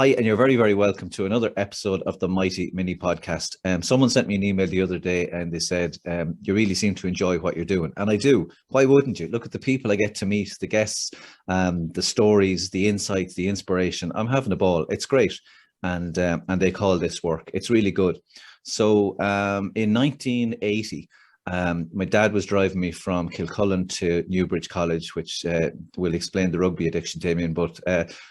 Hi, and you're very, very welcome to another episode of the Mighty Mini Podcast. Someone sent me an email the other day and they said, you really seem to enjoy what you're doing. And I do. Why wouldn't you? Look at the people I get to meet, the guests, the stories, the insights, the inspiration. I'm having a ball. It's great. And they call this work. It's really good. So in 1980, my dad was driving me from Kilcullen to Newbridge College, which will explain the rugby addiction, Damian, but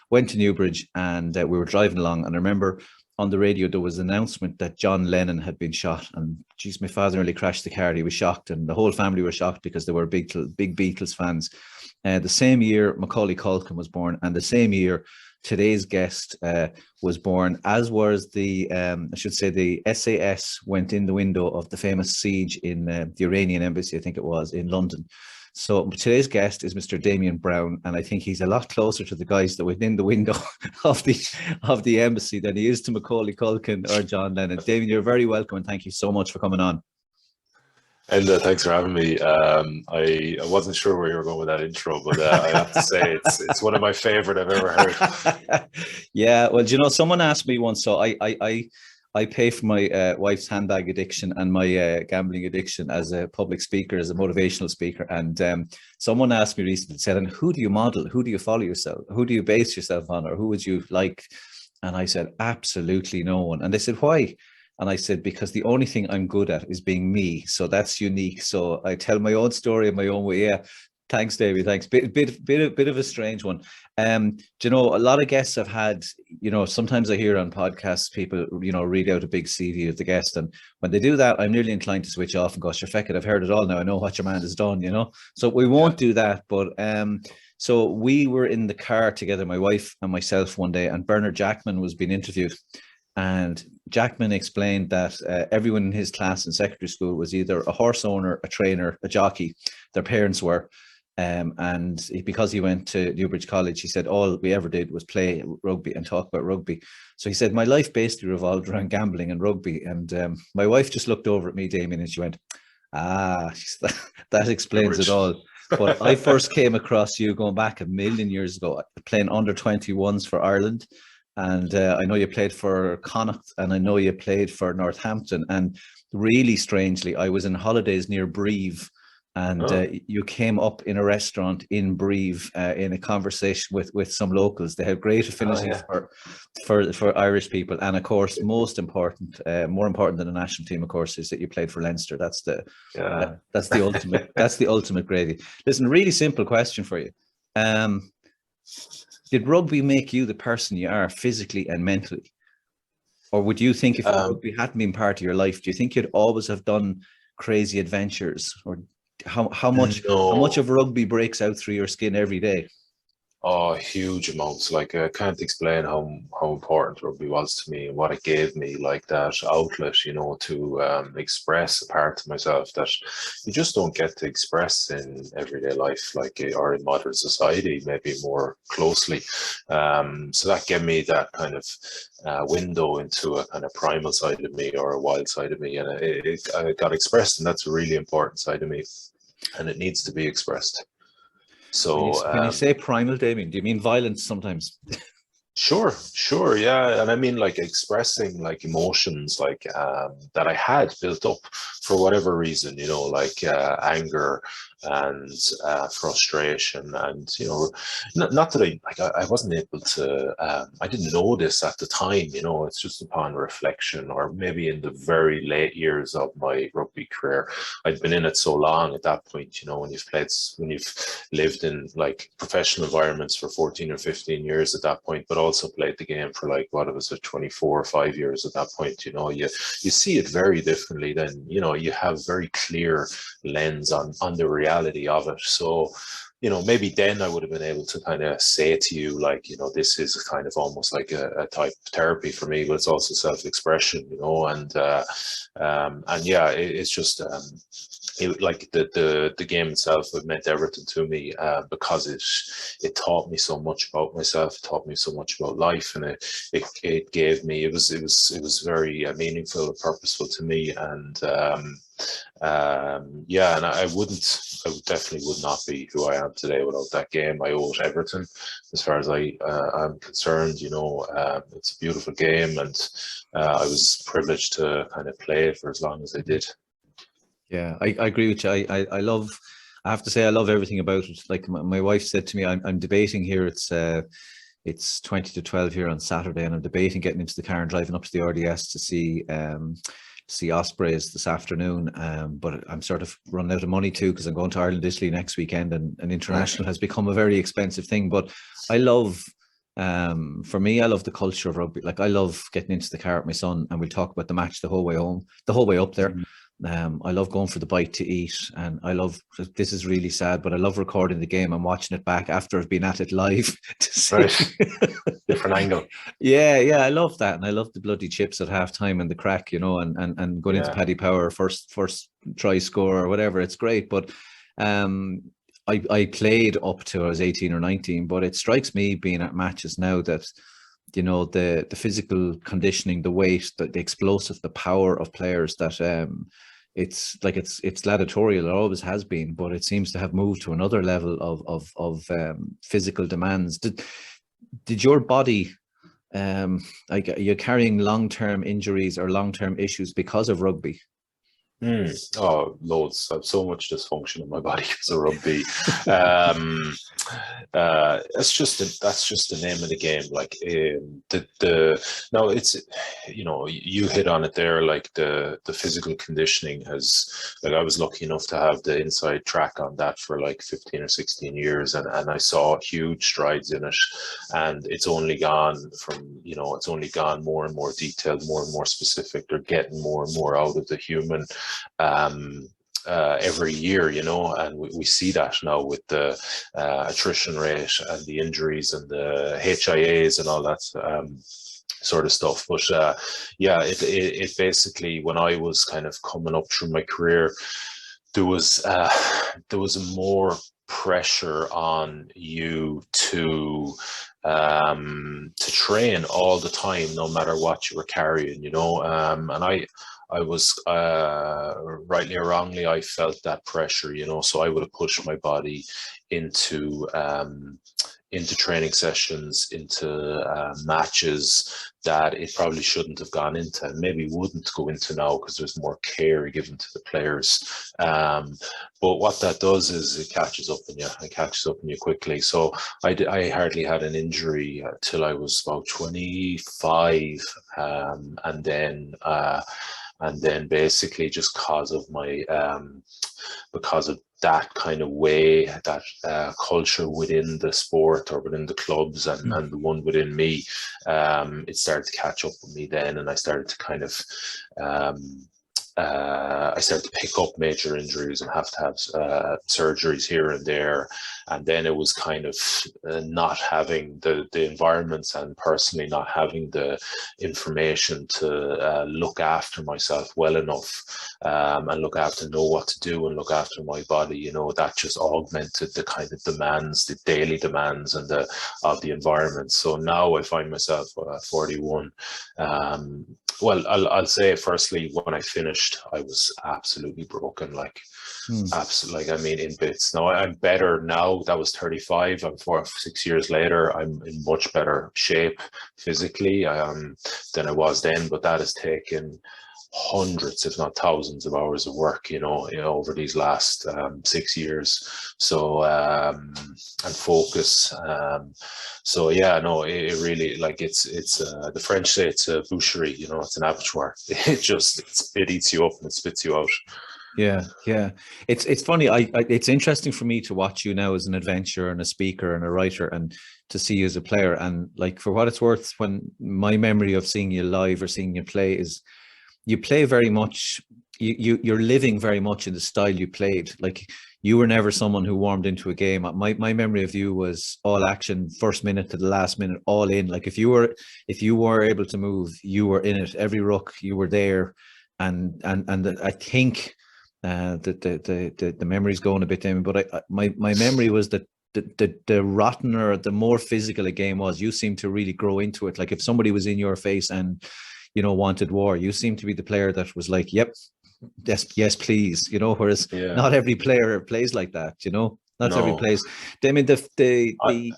went to Newbridge and we were driving along. And I remember on the radio, there was an announcement that John Lennon had been shot. And geez, my father nearly crashed the car. He was shocked and the whole family were shocked because they were big Beatles fans. The same year, Macaulay Culkin was born, and the same year, today's guest was born, as was the, I should say, the SAS went in the window of the famous siege in the Iranian embassy, I think it was, in London. So today's guest is Mr. Damien Brown, and I think he's a lot closer to the guys that went in the window of the embassy than he is to Macaulay Culkin or John Lennon. Damien, you're very welcome, and thank you so much for coming on. And thanks for having me. I wasn't sure where you were going with that intro, but I have to say it's one of my favorite I've ever heard. Yeah, well, you know, someone asked me once, so I pay for my wife's handbag addiction and my gambling addiction as a public speaker, as a motivational speaker. And someone asked me recently, said, "And who do you model? Who do you follow yourself? Who do you base yourself on, or who would you like?" And I said, absolutely no one. And they said, "Why?" And I said, because the only thing I'm good at is being me. So that's unique. So I tell my own story in my own way. Yeah. Thanks, David. Thanks. Bit of a strange one. Do you know, a lot of guests have had, you know, sometimes I hear on podcasts, people, you know, read out a big CV of the guest. And when they do that, I'm nearly inclined to switch off and go, sure, feck it, I've heard it all now. I know what your man has done, you know. So we won't do that. But so we were in the car together, my wife and myself one day, and Bernard Jackman was being interviewed. And Jackman explained that everyone in his class in secondary school was either a horse owner, a trainer, a jockey. Their parents were. And because he went to Newbridge College, he said all we ever did was play rugby and talk about rugby. So he said, my life basically revolved around gambling and rugby. And my wife just looked over at me, Damien, and she went, that explains it all. But I first came across you going back a million years ago, playing under 21s for Ireland. And I know you played for Connacht, and I know you played for Northampton. And really strangely, I was in holidays near Brive, and you came up in a restaurant in Brive in a conversation with some locals. They have great affinity for Irish people, and of course, most important, more important than the national team, of course, is that you played for Leinster. That's the ultimate. That's the ultimate gravy. Listen, really simple question for you. Did rugby make you the person you are physically and mentally? Or would you think if rugby hadn't been part of your life, do you think you'd always have done crazy adventures? Or how much of rugby breaks out through your skin every day? Oh, huge amounts. Like, I can't explain how important rugby was to me and what it gave me, like that outlet, you know, to express a part of myself that you just don't get to express in everyday life, like, or in modern society, maybe more closely. So that gave me that kind of window into a kind of primal side of me, or a wild side of me, and it got expressed, and that's a really important side of me, and it needs to be expressed. So when you say primal, Damien, do you mean violence sometimes? Sure, yeah. And I mean, like, expressing like emotions like that I had built up for whatever reason, you know, like anger and frustration, and, you know, not that I wasn't able to, I didn't know this at the time, you know. It's just upon reflection, or maybe in the very late years of my rugby career. I'd been in it so long at that point, you know, when you've lived in like professional environments for 14 or 15 years at that point, but also played the game for like, what was it, 24 or 5 years at that point, you know, you see it very differently. Then, you know, you have very clear lens on the reality of it. So, you know, maybe then I would have been able to kind of say to you, like, you know, this is kind of almost like a type of therapy for me, but it's also self-expression, you know. And yeah, it's just like the game itself, it meant everything to me, because it taught me so much about myself, it taught me so much about life, and it gave me, it was very meaningful and purposeful to me. And Yeah, and I definitely would not be who I am today without that game. I owe it everything, as far as I'm concerned. It's a beautiful game, and I was privileged to kind of play it for as long as I did. Yeah, I agree with you. I love, I have to say, I love everything about it. Like my wife said to me, I'm debating here. It's 20 to 12 here on Saturday, and I'm debating getting into the car and driving up to the RDS to see Ospreys this afternoon. But I'm sort of running out of money too, because I'm going to Ireland, Italy next weekend, and international has become a very expensive thing. But I love, for me, I love the culture of rugby. Like I love getting into the car with my son, and we'll talk about the match the whole way home, the whole way up there. I love going for the bite to eat, and I love, this is really sad, but I love recording the game and watching it back after I've been at it live to see. Right. Different angle. Yeah, I love that, and I love the bloody chips at halftime and the crack, and going into Paddy Power first try score or whatever. It's great, but I played up to I was 18 or 19, but it strikes me being at matches now that the physical conditioning, the weight, the explosive, the power of players, that it's like it's gladiatorial. It always has been, but it seems to have moved to another level of physical demands. Did your body, like, are you carrying long-term injuries or long-term issues because of rugby? Oh, loads. I have so much dysfunction in my body because of rugby. That's just the name of the game. Like no, it's, you hit on it there. Like the physical conditioning has, like, I was lucky enough to have the inside track on that for like 15 or 16 years, and I saw huge strides in it, and it's only gone more and more detailed, more and more specific. They're getting more and more out of the human every year, and we see that now with the attrition rate and the injuries and the HIAs and all that sort of stuff. But it basically, when I was kind of coming up through my career, there was more pressure on you to train all the time, no matter what you were carrying, and I was, rightly or wrongly, I felt that pressure, so I would have pushed my body into training sessions, into matches that it probably shouldn't have gone into, and maybe wouldn't go into now because there's more care given to the players. But what that does is it catches up in you quickly. So I hardly had an injury till I was about 25, and then basically just because of that kind of way, that culture within the sport or within the clubs and the one within me, it started to catch up with me then, and I started to kind of I started to pick up major injuries and have to have surgeries here and there. And then it was kind of not having the environments, and personally not having the information to look after myself well enough, and know what to do and look after my body. That just augmented the kind of demands, the daily demands of the environment. So now I find myself 41. Well, I'll say, firstly, when I finished, I was absolutely broken, absolutely, I mean, in bits. Now I'm better now. That was 35. I'm 6 years later. I'm in much better shape physically than I was then, but that has taken hundreds, if not thousands, of hours of work, over these last 6 years. So and focus. So yeah, no, it really, like, it's the French say it's a boucherie, it's an abattoir. It eats you up and it spits you out. Yeah. It's funny. It's interesting for me to watch you now as an adventurer and a speaker and a writer, and to see you as a player. And like, for what it's worth, when my memory of seeing you live or seeing you play is, you play very much, you're living very much in the style you played. Like, you were never someone who warmed into a game. My memory of you was all action, first minute to the last minute, all in. Like, if you were able to move, you were in it. Every ruck, you were there. And I think the memory's going a bit dim, but my memory was that the rottener, the more physical a game was, you seemed to really grow into it. Like, if somebody was in your face and wanted war, you seemed to be the player that was like, yep, yes, please, whereas Yeah. not every player plays like that, not every No. plays. Damien, I,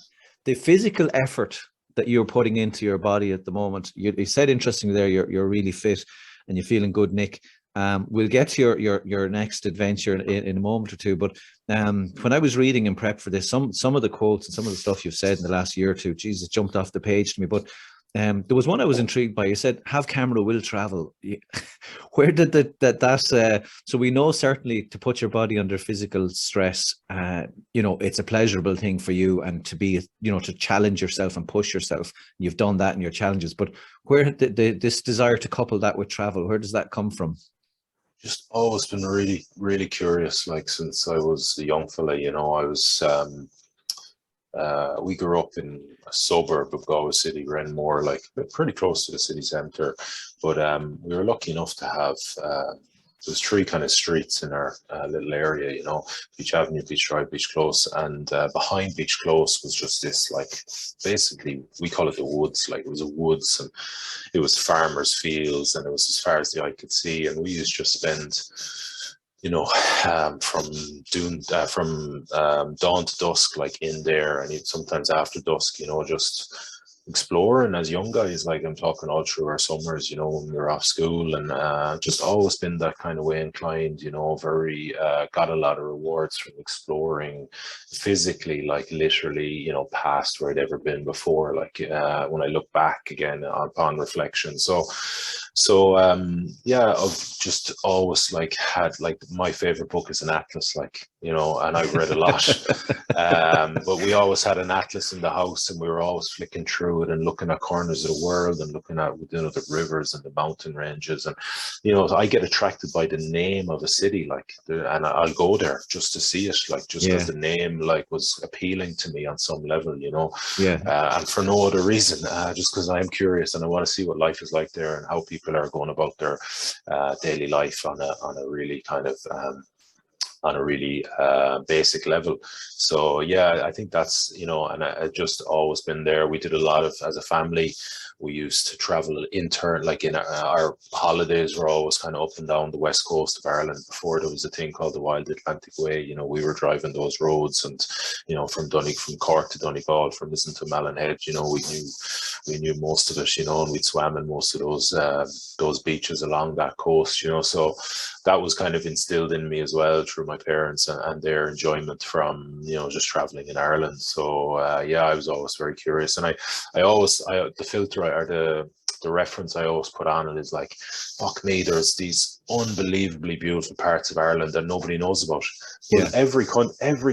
the physical effort that you're putting into your body at the moment, you said interestingly there, you're really fit and you're feeling good, Nick. We'll get to your next adventure in a moment or two, but when I was reading in prep for this, some of the quotes and some of the stuff you've said in the last year or two, Jesus, jumped off the page to me. But there was one I was intrigued by. You said, "Have camera, will travel." Where did that? So we know certainly to put your body under physical stress, it's a pleasurable thing for you, and to be, to challenge yourself and push yourself. You've done that in your challenges, but where this desire to couple that with travel, where does that come from? just always been really, really curious. Like since I was a young fella, I was. We grew up in a suburb of Galway City, Renmore, like pretty close to the city centre. But we were lucky enough to have there's three kind of streets in our little area, Beach Avenue, Beach Drive, Beach Close, and behind Beach Close was just this, like, basically we call it the woods. Like, it was a woods, and it was farmers' fields, and it was as far as the eye could see. And we used to just spend, from dawn to dusk, like in there, and sometimes after dusk, just exploring as young guys. Like, I'm talking all through our summers, when we were off school, and just always been that kind of way inclined, very got a lot of rewards from exploring physically, like literally, past where I'd ever been before. Like, when I look back again upon reflection. Yeah, I've just always had my favorite book is an atlas, and I've read a lot. But we always had an atlas in the house, and we were always flicking through it and looking at corners of the world and looking at the rivers and the mountain ranges. And I get attracted by the name of a city, and I'll go there just to see it, just because the name was appealing to me on some level, and for no other reason, just because I am curious and I want to see what life is like there and how people are going about their daily life on a really kind of basic level. So yeah, I think that's, and I just always been there. We did a lot of, as a family, we used to travel in our holidays were always kind of up and down the west coast of Ireland. Before there was a thing called the Wild Atlantic Way, we were driving those roads, and from Cork to Donegal, from Lisbon to Malin, we knew most of it, and we'd swam in most of those beaches along that coast, so that was kind of instilled in me as well through my parents and their enjoyment from just traveling in Ireland. So I was always very curious, and the filter or the reference I always put on it is like, fuck me, there's these unbelievably beautiful parts of Ireland that nobody knows about. Well, every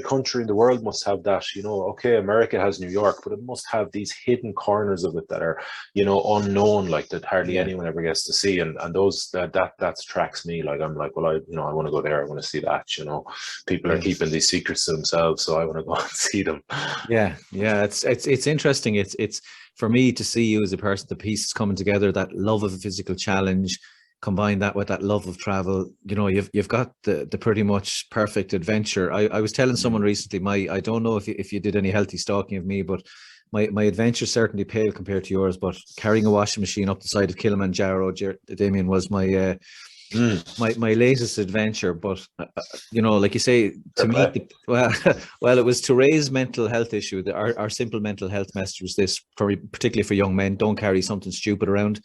country in the world must have that. Okay, America has New York, but it must have these hidden corners of it that are unknown, like that hardly anyone ever gets to see. And those that attracts me. Like, I'm like, well, I want to go there. I want to see that. People are keeping these secrets to themselves, so I want to go and see them. Yeah, it's interesting. It's for me to see you as a person, the pieces coming together, that love of a physical challenge, combine that with that love of travel. You've got the pretty much perfect adventure. I was telling someone recently, I don't know if you did any healthy stalking of me, but my adventure certainly pale compared to yours. But carrying a washing machine up the side of Kilimanjaro, Damien, was my latest adventure. But like you say, to me, well, it was to raise mental health issue. Our simple mental health message was this, particularly for young men: don't carry something stupid around.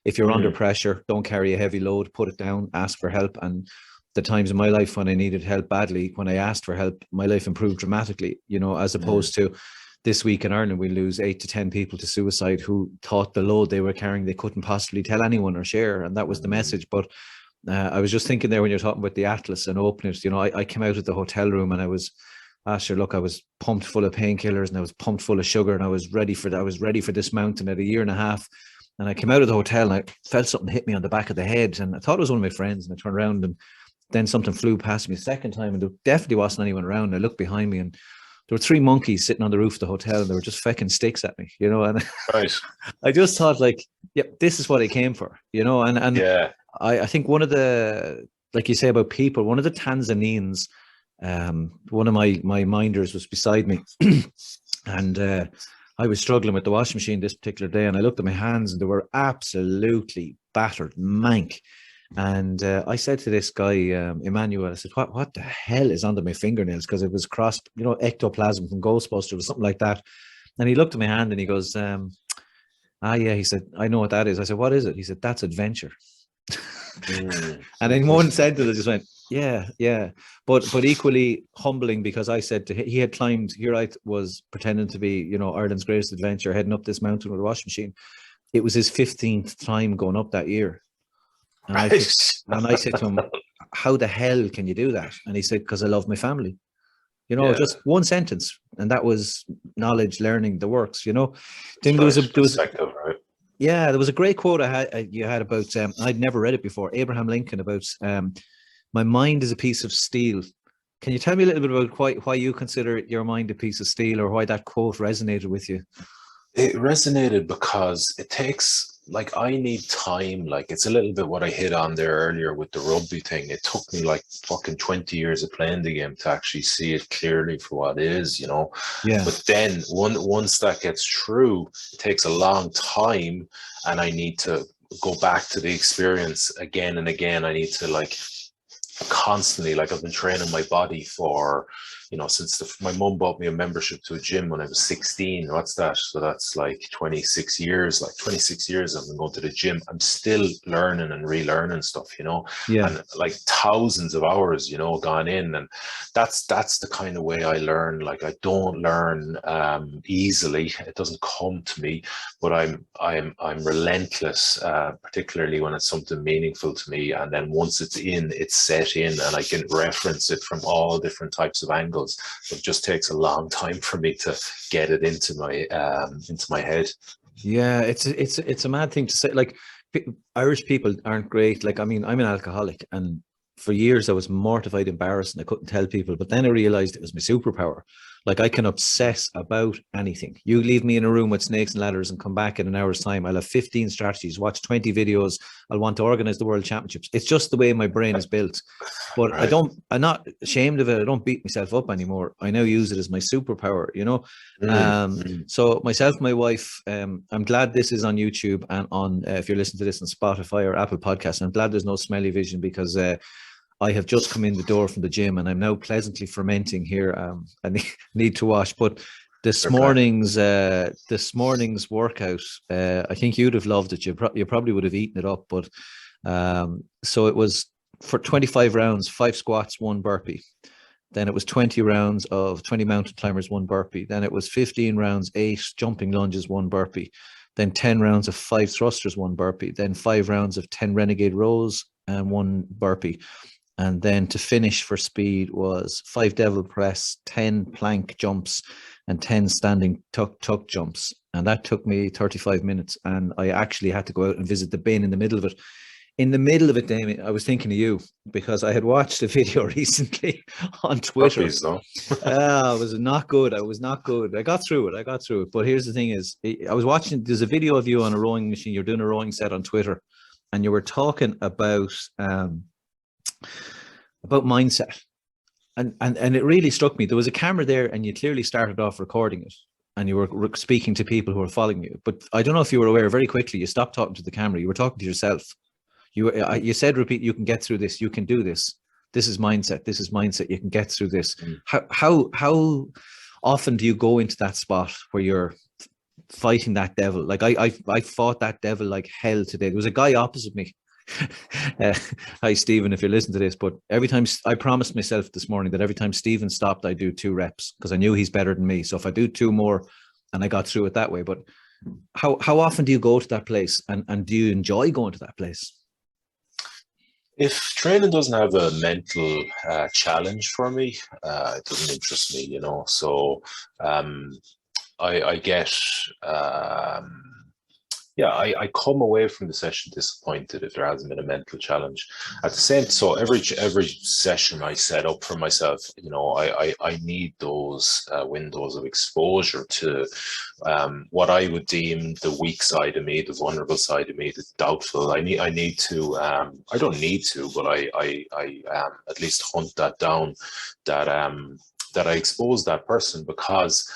If you're under pressure, don't carry a heavy load, put it down, ask for help. And the times in my life when I needed help badly, when I asked for help, my life improved dramatically, as opposed to this week in Ireland, we lose 8 to 10 people to suicide who thought the load they were carrying, they couldn't possibly tell anyone or share. And that was the message. But I was just thinking there when you're talking about the Atlas and opening it, I came out of the hotel room and I was, I was pumped full of painkillers and I was pumped full of sugar, and I was ready for this mountain at a year and a half. And I came out of the hotel and I felt something hit me on the back of the head, and I thought it was one of my friends, and I turned around and then something flew past me a second time, and there definitely wasn't anyone around. And I looked behind me and there were 3 monkeys sitting on the roof of the hotel, and they were just fecking sticks at me, and Right. I just thought, like, yep, this is what I came for, and yeah. I think one of the, like you say about people, one of the Tanzanians, one of my minders was beside me and I was struggling with the washing machine this particular day, and I looked at my hands and they were absolutely battered, mank. And I said to this guy, Emmanuel, I said, what the hell is under my fingernails? Because it was crossed, ectoplasm from Ghostbusters or something like that. And he looked at my hand and he goes, yeah, he said, I know what that is. I said, what is it? He said, that's adventure. And in one sentence, I just went, yeah. But equally humbling, because I said to him, he had climbed, here I was pretending to be, Ireland's greatest adventure, heading up this mountain with a washing machine. It was his 15th time going up that year. And I said to him, how the hell can you do that? And he said, because I love my family. Just one sentence. And that was knowledge, learning, the works, Then there was right? Yeah, there was a great quote you had about, I'd never read it before, Abraham Lincoln, about my mind is a piece of steel. Can you tell me a little bit about why you consider your mind a piece of steel, or why that quote resonated with you? It resonated because it takes, I need time. It's a little bit what I hit on there earlier with the rugby thing. It took me fucking 20 years of playing the game to actually see it clearly for what it is, Yeah. But then once that gets through, it takes a long time, and I need to go back to the experience again and again. I need to constantly, I've been training my body for, since my mum bought me a membership to a gym when I was 16. What's that? So that's 26 years. 26 years I've been going to the gym. I'm still learning and relearning stuff, Yeah. And thousands of hours, gone in. And that's the kind of way I learn. I don't learn easily. It doesn't come to me, but I'm relentless, particularly when it's something meaningful to me. And then once it's set in, and I can reference it from all different types of angles. It just takes a long time for me to get it into my head. Yeah, it's a mad thing to say. Irish people aren't great. I'm an alcoholic, and for years I was mortified, embarrassed, and I couldn't tell people. But then I realized it was my superpower. I can obsess about anything. You leave me in a room with snakes and ladders and come back in an hour's time, I'll have 15 strategies, watch 20 videos. I'll want to organize the world championships. It's just the way my brain is built. But Right. I'm not ashamed of it. I don't beat myself up anymore. I now use it as my superpower, So myself, my wife, I'm glad this is on YouTube and on, if you're listening to this on Spotify or Apple Podcasts, I'm glad there's no smelly vision, because I have just come in the door from the gym and I'm now pleasantly fermenting here. I need to wash, but this morning's workout, I think you'd have loved it. You probably would have eaten it up, but so it was for 25 rounds, 5 squats, 1 burpee. Then it was 20 rounds of 20 mountain climbers, 1 burpee. Then it was 15 rounds, 8 jumping lunges, 1 burpee. Then 10 rounds of 5 thrusters, 1 burpee. Then 5 rounds of 10 renegade rows and 1 burpee. And then to finish for speed was 5 devil press, 10 plank jumps, and 10 standing tuck jumps. And that took me 35 minutes. And I actually had to go out and visit the bin in the middle of it. In the middle of it, Damien, I was thinking of you, because I had watched a video recently on Twitter. Burpees, though. It was not good. I got through it. But here's the thing is, I was watching, there's a video of you on a rowing machine. You're doing a rowing set on Twitter, and you were talking about mindset. And it really struck me. There was a camera there, and you clearly started off recording it, and you were speaking to people who were following you. But I don't know if you were aware, very quickly, you stopped talking to the camera. You were talking to yourself. You said, repeat, you can get through this. You can do this. This is mindset. This is mindset. You can get through this. How often do you go into that spot where you're fighting that devil? I fought that devil like hell today. There was a guy opposite me. Hi, Stephen, if you're listening to this, but every time I promised myself this morning that every time Stephen stopped, I do 2 reps, because I knew he's better than me. So if I do 2 more, and I got through it that way. But how often do you go to that place, and do you enjoy going to that place? If training doesn't have a mental challenge for me, it doesn't interest me, So I get, I come away from the session disappointed if there hasn't been a mental challenge. At the same, so every session I set up for myself, I need those windows of exposure to what I would deem the weak side of me, the vulnerable side of me, the doubtful. I need to. I don't need to, but I at least hunt that down. That I expose that person, because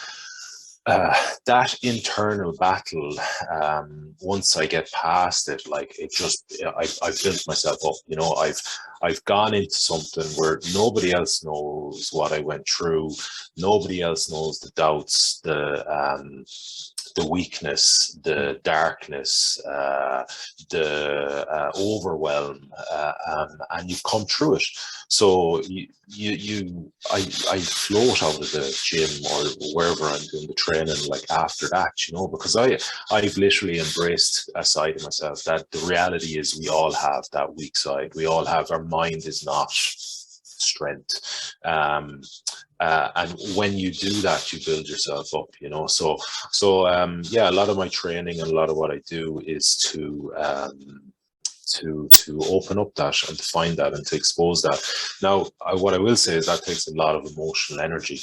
that internal battle, once I get past it, like it just, I've built myself up. You know, I've gone into something where nobody else knows what I went through. Nobody else knows the doubts, the weakness, the darkness, the overwhelm, and you've come through it. So I float out of the gym or wherever I'm doing the training, like after that, you know, because I've literally embraced a side of myself that the reality is we all have that weak side. We all have, our mind is not strength. And when you do that, you build yourself up, you know. So yeah, a lot of my training and a lot of what I do is to open up that and to find that and to expose that. Now, what I will say is that takes a lot of emotional energy.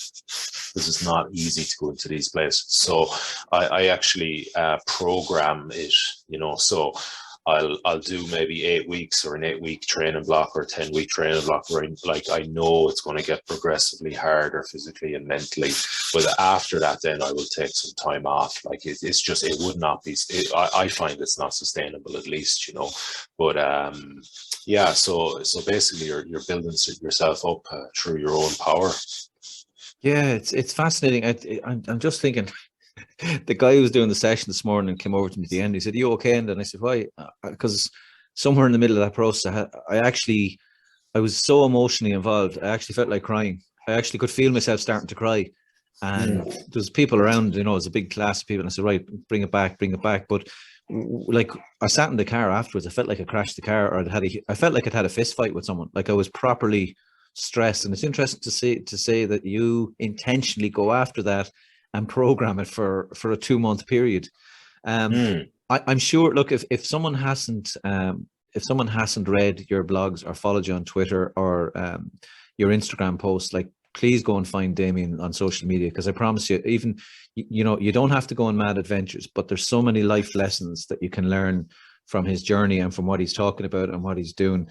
This is not easy to go into these places. So I actually program it, you know. So I'll do maybe 8 weeks or an 8-week training block or a 10-week training block where I know it's going to get progressively harder physically and mentally. But after that, then I will take some time off. Like it's just, it would not be, I find it's not sustainable, at least, you know. But yeah, so basically you're building yourself up through your own power. Yeah, it's fascinating. I'm just thinking, the guy who was doing the session this morning came over to me at the end. He said, "Are you okay?" And I said, "Why?" Because somewhere in the middle of that process, I was so emotionally involved. I actually felt like crying. I actually could feel myself starting to cry. And there's people around, you know, it was a big class of people. And I said, "Right, bring it back, bring it back." But like, I sat in the car afterwards. I felt like I crashed the car, or I felt like I'd had a fist fight with someone. Like I was properly stressed. And it's interesting to say that you intentionally go after that and program it for a 2-month period. I'm sure. Look, if someone hasn't read your blogs or followed you on Twitter or your Instagram posts, like, please go and find Damian on social media, because I promise you, even you know, you don't have to go on mad adventures, but there's so many life lessons that you can learn from his journey and from what he's talking about and what he's doing.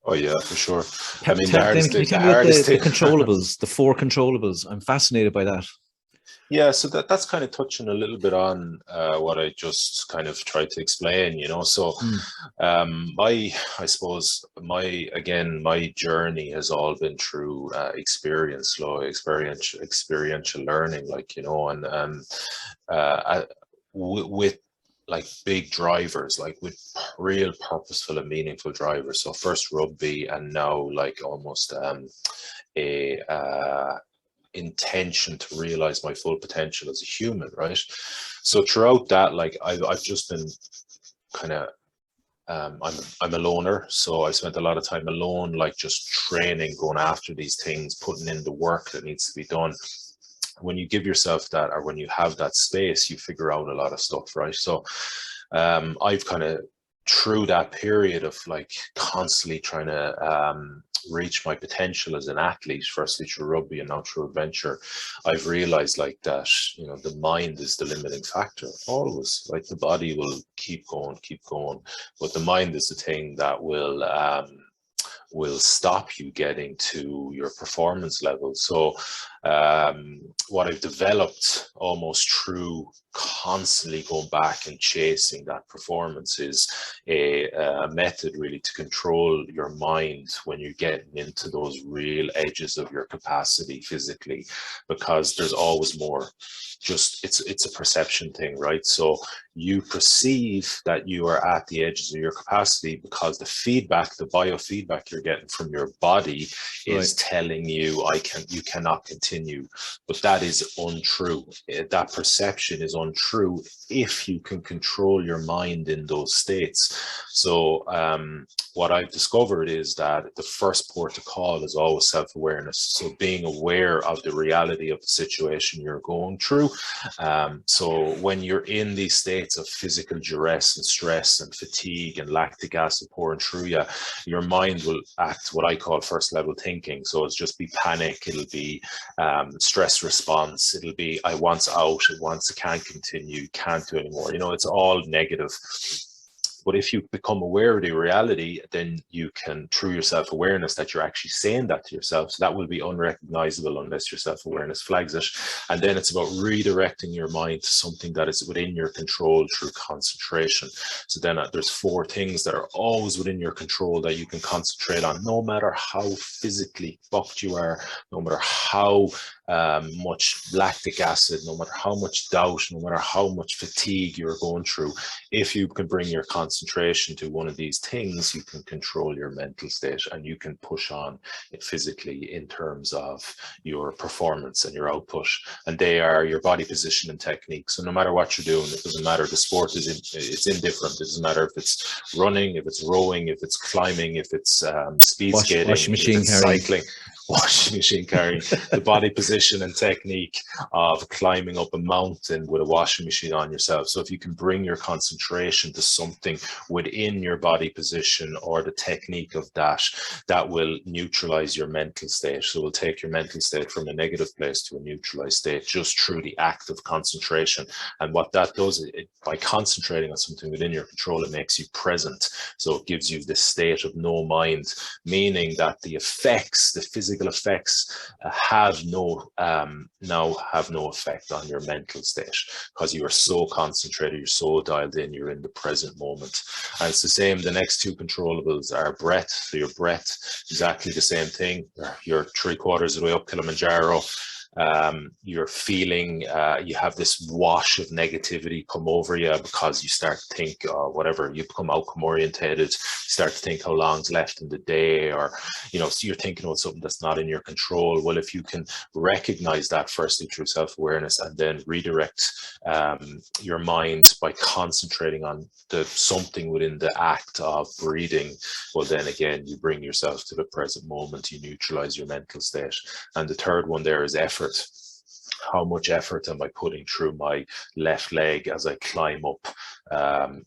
Oh yeah, for sure. I mean, Damien, can you tell me about the controllables, the 4 controllables? I'm fascinated by that. Yeah, so that's kind of touching a little bit on what I just kind of tried to explain, you know. So I suppose my journey has all been through experiential learning, like, you know, and with like big drivers, like with real purposeful and meaningful drivers. So first rugby, and now like almost a intention to realize my full potential as a human, right? So throughout that, like I've just been kind of I'm a loner, so I spent a lot of time alone, like just training, going after these things, putting in the work that needs to be done. When you give yourself that, or when you have that space, you figure out a lot of stuff, right? So I've kind of, through that period of like constantly trying to reach my potential as an athlete, firstly through rugby and now through adventure, I've realized like that, you know, the mind is the limiting factor always. Like the body will keep going, but the mind is the thing that will stop you getting to your performance level. So what I've developed almost through constantly going back and chasing that performance is a method really to control your mind when you're getting into those real edges of your capacity physically, because there's always more. Just it's a perception thing, right? So you perceive that you are at the edges of your capacity because the biofeedback you're getting from your body is telling you you cannot continue. But that is untrue. That perception is untrue if you can control your mind in those states. So what I've discovered is that the first port to call is always self-awareness. So being aware of the reality of the situation you're going through. So when you're in these states of physical duress and stress and fatigue and lactic acid pouring through you, your mind will act what I call first level thinking. So it's just be panic, it'll be stress response, it'll be I want out, it wants, I can't continue, can't do anymore. You know, it's all negative. But if you become aware of the reality, then you can, through your self-awareness, that you're actually saying that to yourself. So that will be unrecognizable unless your self-awareness flags it. And then it's about redirecting your mind to something that is within your control through concentration. So then there's 4 things that are always within your control that you can concentrate on, no matter how physically bucked you are, no matter how much lactic acid, no matter how much doubt, no matter how much fatigue you're going through. If you can bring your concentration to one of these things, you can control your mental state and you can push on physically in terms of your performance and your output. And they are your body position and technique. So no matter what you're doing, it doesn't matter. The sport is it's indifferent. It doesn't matter if it's running, if it's rowing, if it's climbing, if it's speed skating, washing machine if it's cycling. Washing machine carrying, the body position and technique of climbing up a mountain with a washing machine on yourself. So if you can bring your concentration to something within your body position or the technique of that, that will neutralize your mental state. So it will take your mental state from a negative place to a neutralized state just through the act of concentration. And what that does, by concentrating on something within your control, it makes you present. So it gives you this state of no mind, meaning that the effects, the physical effects have no effect on your mental state, because you are so concentrated, you're so dialed in, you're in the present moment. And it's the same, the next 2 controllables are breath. So your breath, exactly the same thing. You're 3/4 of the way up Kilimanjaro. You're feeling, you have this wash of negativity come over you because you start to think, whatever, you become outcome orientated, start to think how long's left in the day, or, so you're thinking about something that's not in your control. Well, if you can recognize that firstly through self-awareness and then redirect your mind by concentrating on something within the act of breathing, well, then again, you bring yourself to the present moment, you neutralize your mental state. And the third one there is effort. How much effort am I putting through my left leg as I climb up,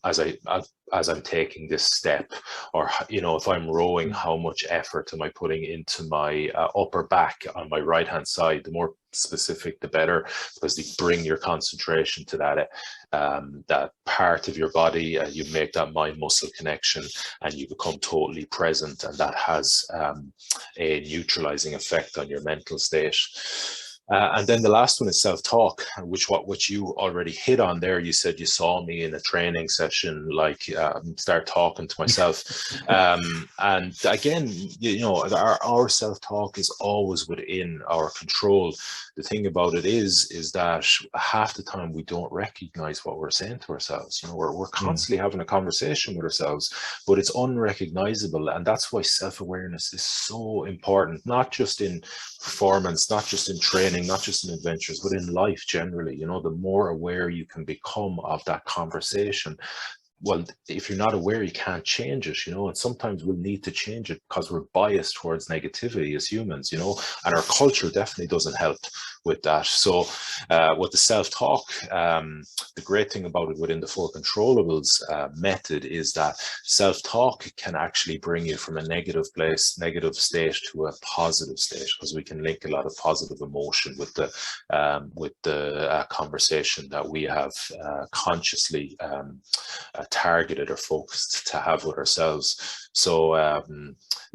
as I'm taking this step? Or, if I'm rowing, how much effort am I putting into my upper back on my right hand side? The more specific, the better, because they bring your concentration to that part of your body. You make that mind muscle connection and you become totally present, and that has a neutralizing effect on your mental state. And then the last one is self-talk, which you already hit on there. You said you saw me in a training session, start talking to myself. And again, our self-talk is always within our control. The thing about it is that half the time we don't recognize what we're saying to ourselves. We're constantly having a conversation with ourselves, but it's unrecognizable. And that's why self-awareness is so important, not just in performance, not just in training, not just in adventures, but in life generally. The more aware you can become of that conversation, well, if you're not aware, you can't change it, and sometimes we'll need to change it because we're biased towards negativity as humans, and our culture definitely doesn't help with that. So with the self-talk, the great thing about it within the 4 controllables method is that self-talk can actually bring you from a negative state to a positive state, because we can link a lot of positive emotion with the conversation that we have consciously targeted or focused to have with ourselves. So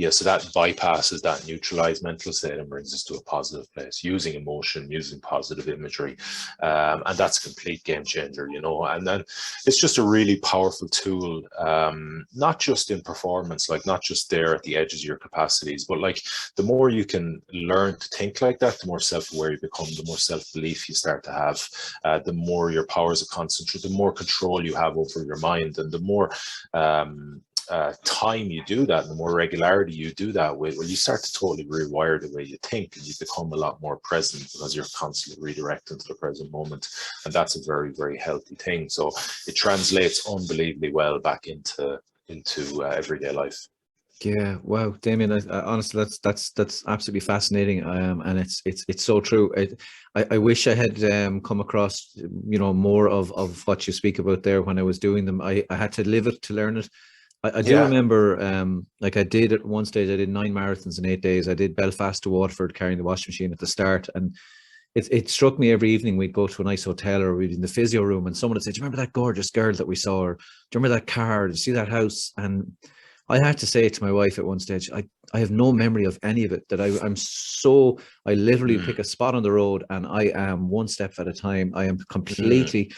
so that bypasses that neutralized mental state and brings us to a positive place using emotion, using positive imagery, and that's a complete game changer, and then it's just a really powerful tool, not just in performance, not just there at the edges of your capacities, but the more you can learn to think like that, the more self-aware you become, the more self-belief you start to have, the more your powers of concentration, the more control you have over your mind, and the more time you do that, and the more regularity you do that with, you start to totally rewire the way you think, and you become a lot more present because you're constantly redirecting to the present moment. And that's a very, very healthy thing. So it translates unbelievably well back into everyday life. Yeah, wow, Damien, I honestly, that's absolutely fascinating, and it's so true. I wish I had come across more of what you speak about there when I was doing them. I had to live it to learn it. I do remember, I did at one stage, I did 9 marathons in 8 days. I did Belfast to Waterford, carrying the washing machine at the start, and it struck me every evening we'd go to a nice hotel or we'd be in the physio room and someone would say, do you remember that gorgeous girl that we saw? Or do you remember that car? Did you see that house? And I had to say to my wife at one stage, I have no memory of any of it. That I literally pick a spot on the road and I am one step at a time. I am completely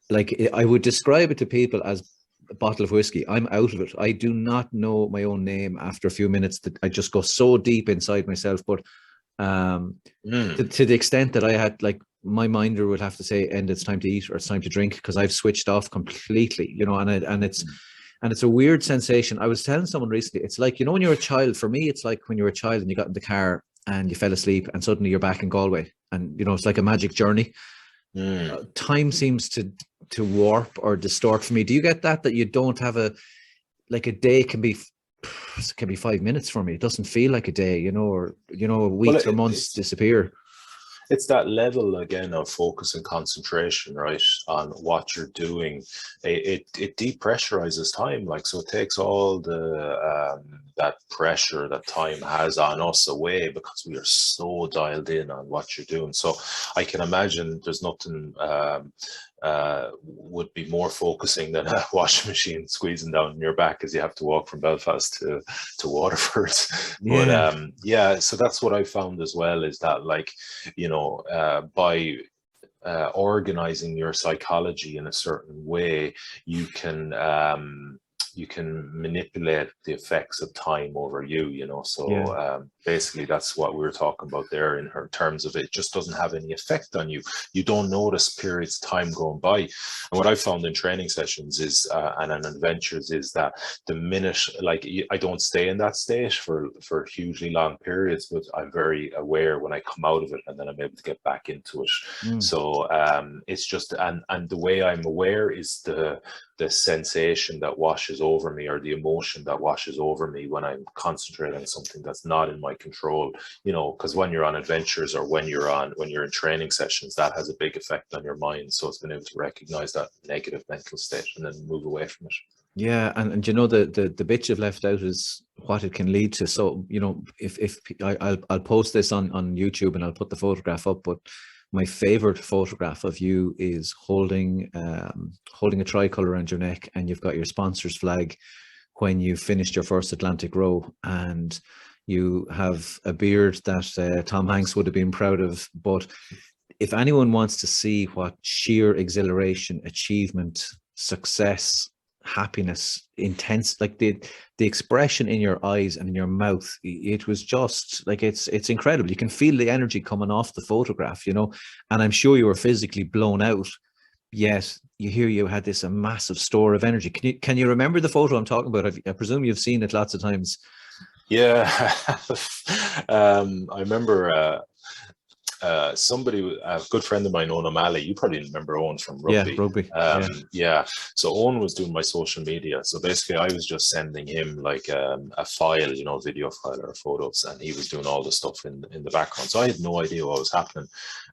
like, I would describe it to people as a bottle of whiskey. I'm out of it. I do not know my own name after a few minutes. That I just go so deep inside myself. But to the extent that I had, like, my minder would have to say, and it's time to eat or it's time to drink, because I've switched off completely, you know, and it's a weird sensation. I was telling someone recently, it's like, you know, when you're a child, for me, it's like when you were a child and you got in the car and you fell asleep and suddenly you're back in Galway and, you know, it's like a magic journey. Time seems to warp or distort for me. Do you get that you don't have a day can be 5 minutes for me? It doesn't feel like a day, you know, or, you know, weeks or months disappear. It's that level again of focus and concentration, right, on what you're doing. It depressurizes time, like, so it takes all the that pressure that time has on us away because we are so dialed in on what you're doing. So I can imagine there's nothing would be more focusing than a washing machine squeezing down your back as you have to walk from Belfast to Waterford. But yeah, so that's what I found as well, is that, like, you know, by organizing your psychology in a certain way, you can manipulate the effects of time over you, you know. So basically that's what we were talking about there in her terms of, it just doesn't have any effect on you. You don't notice periods of time going by. And what I found in training sessions is and in adventures is that the minute, like, I don't stay in that state for hugely long periods, but I'm very aware when I come out of it, and then I'm able to get back into it. So it's just, and the way I'm aware is the sensation that washes over me, or the emotion that washes over me when I'm concentrating on something that's not in my control, you know, because when you're on adventures or when you're in training sessions, that has a big effect on your mind. So it's been able to recognize that negative mental state and then move away from it. Yeah, and you know, the bit you've left out is what it can lead to. So, you know, if I'll post this on YouTube and I'll put the photograph up, but my favorite photograph of you is holding a tricolor around your neck, and you've got your sponsor's flag when you finished your first Atlantic row, and you have a beard that Tom Hanks would have been proud of. But if anyone wants to see what sheer exhilaration, achievement, success, happiness, intense, like the expression in your eyes and in your mouth, it was just like, it's incredible. You can feel the energy coming off the photograph, you know, and I'm sure you were physically blown out, yet you had this a massive store of energy. Can you remember the photo I'm talking about? I presume you've seen it lots of times. Yeah. I remember somebody, a good friend of mine, Owen O'Malley, you probably remember Owen from rugby. Yeah, rugby. Yeah. So Owen was doing my social media. So basically I was just sending him like a file, you know, video file or photos, and he was doing all the stuff in the background. So I had no idea what was happening.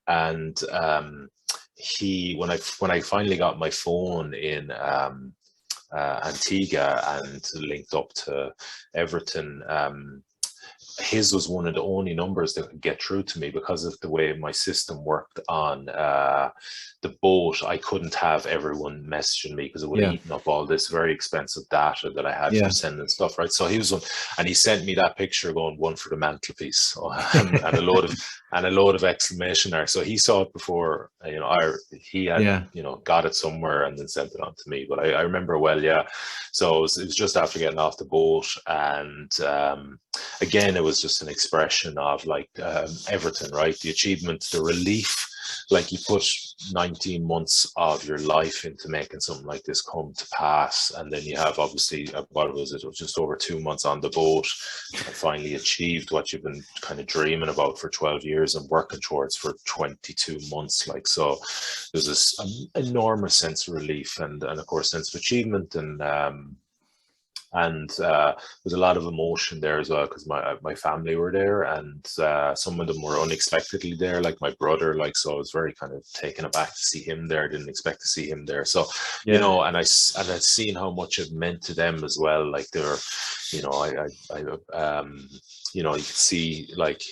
And when I finally got my phone in Antigua and linked up to Everton, his was one of the only numbers that could get through to me because of the way my system worked on the boat. I couldn't have everyone messaging me because it would have eaten up all this very expensive data that I had for sending stuff, right? So he was one, and he sent me that picture going, one for the mantelpiece, and a load of exclamation marks. So he saw it before, you know, he had, you know, got it somewhere and then sent it on to me. But I remember well, So it was just after getting off the boat, and again, it was just an expression of like Everton, right? The achievement, the relief. Like, you put 19 months of your life into making something like this come to pass, and then you have obviously, what was it? It was just over 2 months on the boat, and finally achieved what you've been kind of dreaming about for 12 years and working towards for 22 months. Like, so there's this enormous sense of relief and of course sense of achievement, and And there's a lot of emotion there as well, because my family were there, and some of them were unexpectedly there, like my brother, like, so I was very kind of taken aback to see him there. I didn't expect to see him there. So, you know, and I'd seen how much it meant to them as well. Like they're, you know, you know, you could see, like,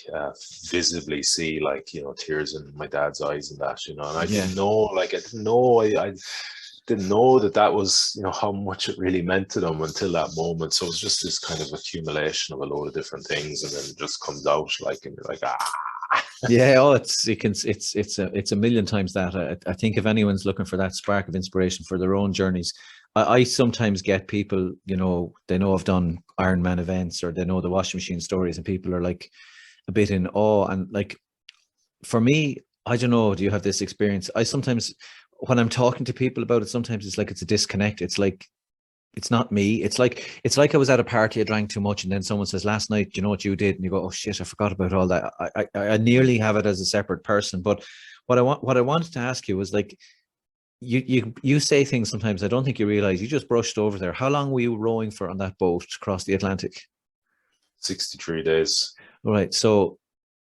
visibly see, like, you know, tears in my dad's eyes and that, you know, and I didn't know, like, I didn't know that that was, you know, how much it really meant to them until that moment. So it was just this kind of accumulation of a load of different things, and then it just comes out, like, and you're like, ah. Yeah, oh, it's a million times that. I think if anyone's looking for that spark of inspiration for their own journeys, I sometimes get people, you know, they know I've done Ironman events, or they know the washing machine stories, and people are like a bit in awe. And like, for me, I don't know, do you have this experience? I sometimes, when I'm talking to people about it, sometimes it's like it's a disconnect. It's like, it's not me. It's like I was at a party, I drank too much, and then someone says, last night, you know what you did? And you go, oh shit, I forgot about all that. I nearly have it as a separate person. But what I wanted to ask you was, like, you say things sometimes I don't think you realize. You just brushed over there. How long were you rowing for on that boat across the Atlantic? 63 days. All right. So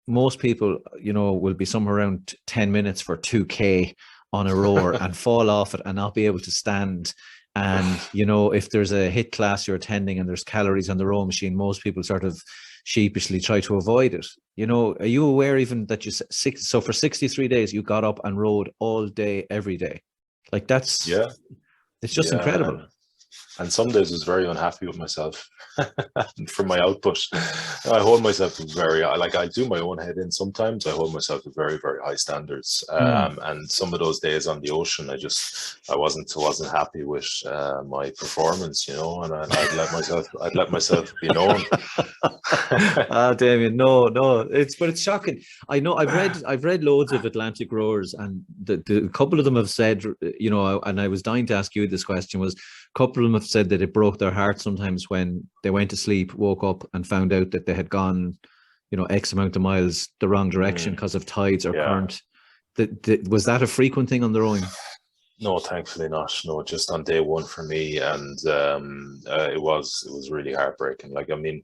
most people, you know, will be somewhere around 10 minutes for 2K on a rower and fall off it and not be able to stand. And, you know, if there's a HIIT class you're attending and there's calories on the row machine, most people sort of sheepishly try to avoid it. You know, are you aware even that so for 63 days, you got up and rode all day, every day? Like, that's, it's just incredible. And some days I was very unhappy with myself for my output. I hold myself to very, like, I do my own head in sometimes. I hold myself to very, very high standards. And some of those days on the ocean, I wasn't happy with my performance, you know, and I'd let myself be known. Damien, no, but it's shocking. I know I've read loads of Atlantic rowers, and the couple of them have said, you know, and I was dying to ask you this question, was a couple of them have said that it broke their heart sometimes when they went to sleep, woke up and found out that they had gone, you know, X amount of miles the wrong direction because of tides or current. Was that a frequent thing on the rowing? No, thankfully not. No, just on day one for me, and it was really heartbreaking. Like, I mean,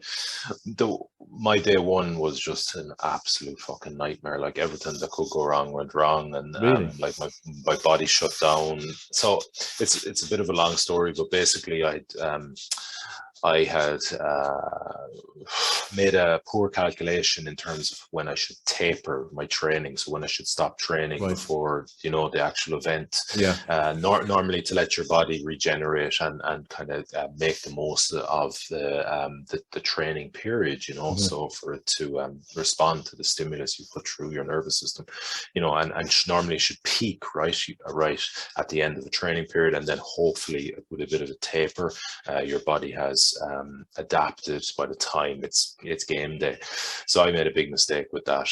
my day one was just an absolute fucking nightmare. Like, everything that could go wrong went wrong, and really? like my body shut down. So it's a bit of a long story, but basically I had made a poor calculation in terms of when I should taper my training. So when I should stop training before, you know, the actual event. Yeah. Normally to let your body regenerate and kind of make the most of the training period, you know, so for it to respond to the stimulus you put through your nervous system, you know, and normally should peak right at the end of the training period, and then hopefully with a bit of a taper, your body has adapted by the time it's game day. So I made a big mistake with that,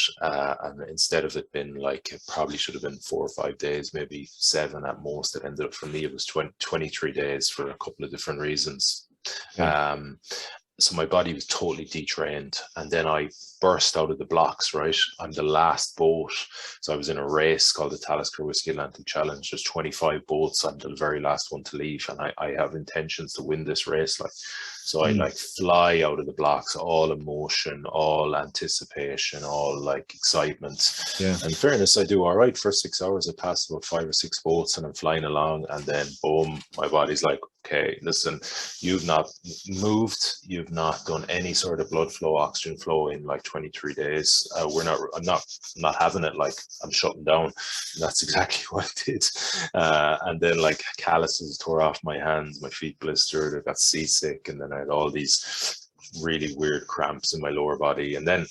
and instead of it being like, it probably should have been 4 or 5 days, maybe 7 at most, it ended up, for me, it was 23 days for a couple of different reasons. So my body was totally detrained, and then I burst out of the blocks, right? I'm the last boat. So I was in a race called the Talisker Whiskey Atlantic Challenge. There's 25 boats. I'm the very last one to leave, and I have intentions to win this race. Like, so I like fly out of the blocks, all emotion, all anticipation, all like excitement. Yeah. In fairness, I do all right for 6 hours. I pass about 5 or 6 boats, and I'm flying along, and then boom, my body's like, okay, listen, you've not moved, you've not done any sort of blood flow, oxygen flow in like 23 days. I'm not having it. Like, I'm shutting down. And that's exactly what I did. And then, like, calluses tore off my hands, my feet blistered, I got seasick, and then I had all these really weird cramps in my lower body. And then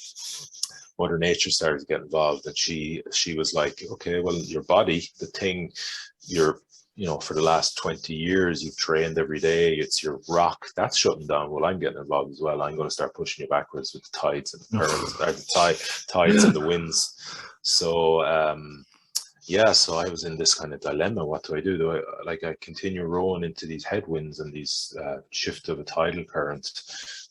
Mother Nature started to get involved, and she was like, okay, well, your body, the thing you're, you know, for the last 20 years, you've trained every day, it's your rock, that's shutting down. Well, I'm getting involved as well. I'm going to start pushing you backwards with the tides and the currents, tides and the winds. So, so I was in this kind of dilemma. What do I do? Do I continue rowing into these headwinds and these shift of a tidal current?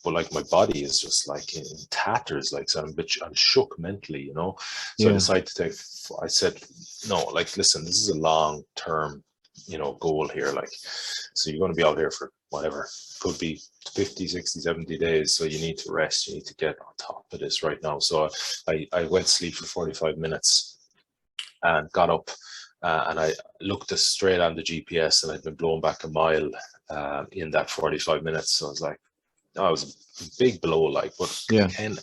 But like, my body is just like in tatters, like, so I'm shook mentally, you know. So I said, no, like, listen, this is a long-term, you know, goal here. Like, so you're going to be out here for whatever, could be 50, 60, 70 days. So you need to rest, you need to get on top of this right now. So I went to sleep for 45 minutes and got up, and I looked straight on the GPS, and I'd been blown back a mile in that 45 minutes. So I was like, oh, it was a big blow, like, but again,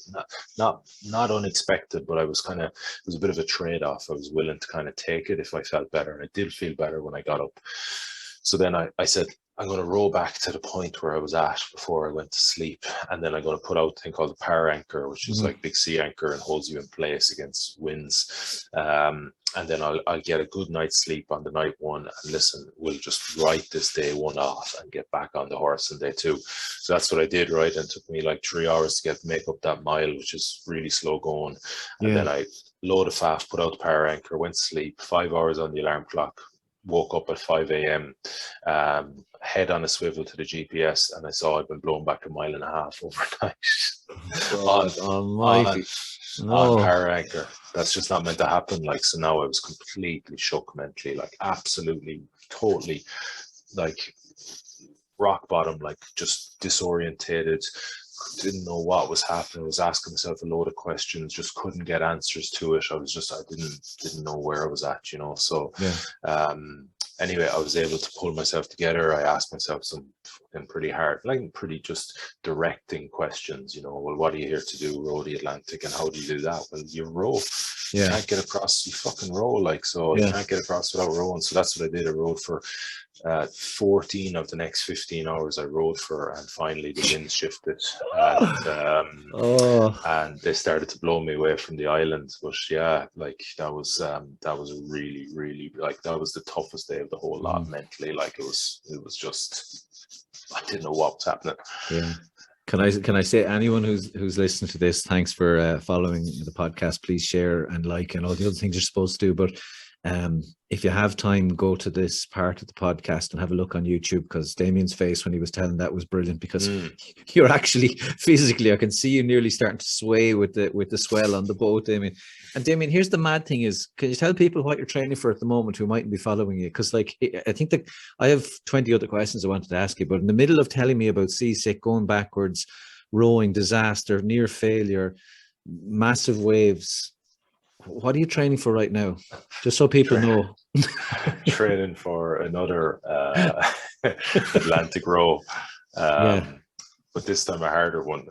not unexpected, but I was it was a bit of a trade-off. I was willing to kind of take it if I felt better, and I did feel better when I got up. So then I said, I'm going to row back to the point where I was at before I went to sleep. And then I'm going to put out a thing called the power anchor, which is like big sea anchor and holds you in place against winds. And then I'll get a good night's sleep on the night one. And listen, we'll just write this day one off and get back on the horse on day two. So that's what I did, right? And it took me like 3 hours to make up that mile, which is really slow going. And then I load a faff, put out the power anchor, went to sleep, 5 hours on the alarm clock. Woke up at 5 a.m., head on a swivel to the GPS, and I saw I'd been blown back 1.5 miles overnight on power anchor. That's just not meant to happen. Like, so now I was completely shook mentally, like absolutely, totally, like rock bottom, like just disorientated. Didn't know what was happening. I was asking myself a load of questions, just couldn't get answers to it. I didn't know where I was at, you know. So anyway, I was able to pull myself together. I asked myself some fucking pretty just directing questions, you know. Well, what are you here to do? Row the Atlantic. And how do you do that? Well, you row. You can't get across, you fucking row, like, so you can't get across without rowing. So that's what I did. I rowed for 14 of the next 15 hours I rode for, and finally the wind shifted, and they started to blow me away from the island. But yeah, like that was really, really, like, that was the toughest day of the whole lot mentally. Like, it was just, I didn't know what was happening. Can I say, anyone who's listening to this, thanks for following the podcast. Please share and like and all the other things you're supposed to do. But if you have time, go to this part of the podcast and have a look on YouTube, because Damien's face when he was telling that was brilliant, because you're actually physically, I can see you nearly starting to sway with the swell on the boat, Damien. And Damien, here's the mad thing is, can you tell people what you're training for at the moment who mightn't be following you? Because like, I think that I have 20 other questions I wanted to ask you, but in the middle of telling me about seasick, going backwards, rowing, disaster, near failure, massive waves, what are you training for right now? Just so people know. Training for another Atlantic row, but this time a harder one.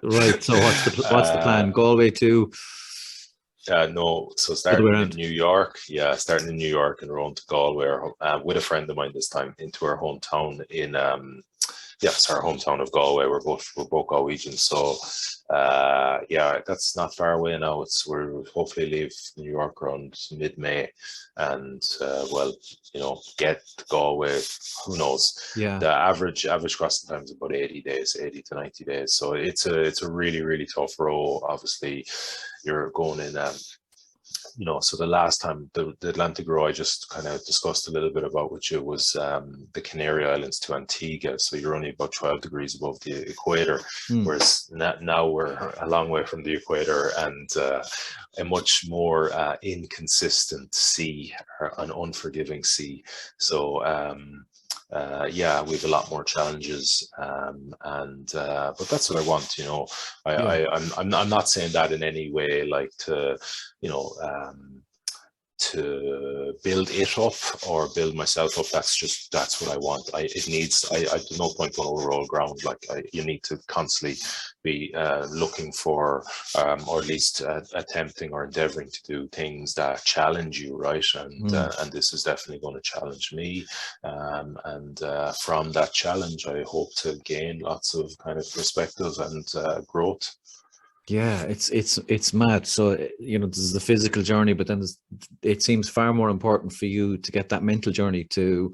Right. So what's the plan? Galway to? No. So starting in New York. Yeah, starting in New York and rowing to Galway with a friend of mine this time into our hometown in it's our hometown of Galway. We're both Galwegians, so that's not far away now. We'll hopefully leave New York around mid-May, and get to Galway. Who knows? Yeah. The average crossing time is about 80 to 90 days. So it's a really, really tough row. Obviously, you're going in. So the last time the Atlantic row I just kind of discussed a little bit about with you was the Canary Islands to Antigua. So you're only about 12 degrees above the equator, whereas now we're a long way from the equator, and a much more inconsistent sea, or an unforgiving sea. So we have a lot more challenges, but that's what I want. You know, I'm not saying that in any way like to build it up or build myself up. That's what I want. There's no point going over all ground. Like, you need to constantly be looking for, or at least attempting or endeavoring to do things that challenge you, right? And this is definitely going to challenge me. From that challenge, I hope to gain lots of kind of perspective and growth. Yeah, it's mad. So, this is the physical journey, but then it seems far more important for you to get that mental journey to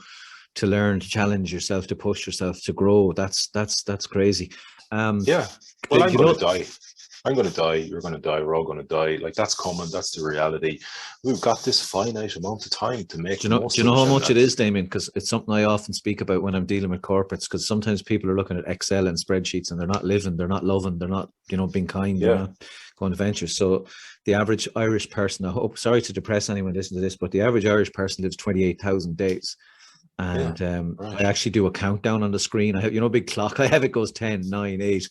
learn, to challenge yourself, to push yourself, to grow. That's crazy. Well, I'm going to die. I'm going to die. You're going to die. We're all going to die. Like, that's common. That's the reality. We've got this finite amount of time to make. Do you know how much it is, Damien? Because it's something I often speak about when I'm dealing with corporates. Because sometimes people are looking at Excel and spreadsheets, and they're not living, they're not loving, they're not, being kind, they're not going to ventures. So the average Irish person, sorry to depress anyone listening to this, but the average Irish person lives 28,000 days. And right. I actually do a countdown on the screen. I have, a big clock. I have it goes 10, 9, 8.